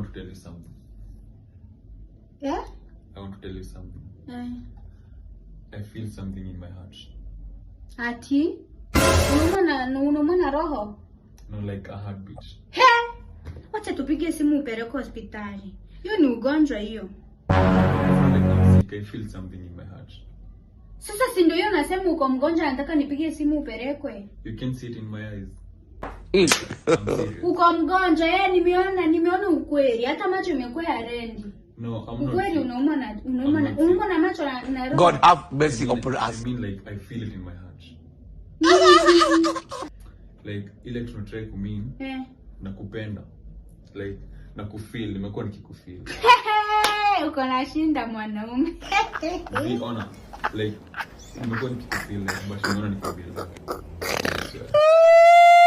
want to tell you something. Yeah? I want to tell you something. I feel something in my heart. Ati? Unaumwa roho? No, like a heartbeat. He! Wacha tupige simu upeleke hospitali. Hiyo ni ugonjwa hiyo. I feel something in my heart. Sasa si ndio hiyo nasema uko mgonjwa, nataka nipige simu upelekwe. You can see it in my eyes. Uko mgonjwa, nimeona ukweli. Hata macho imekuwa rendi. No, I'm not. Ukweli unauma na macho na roho. God have mercy upon us. I mean, like, I feel it in my heart. Like, ile tunatry kumean. Nakupenda. Like, nakufeel, nimekuwa nikikufeel. Uko na shinda mwanaume. Be honest. Like, nimekuwa nikikufeel, like, but nimeona nikikufeel.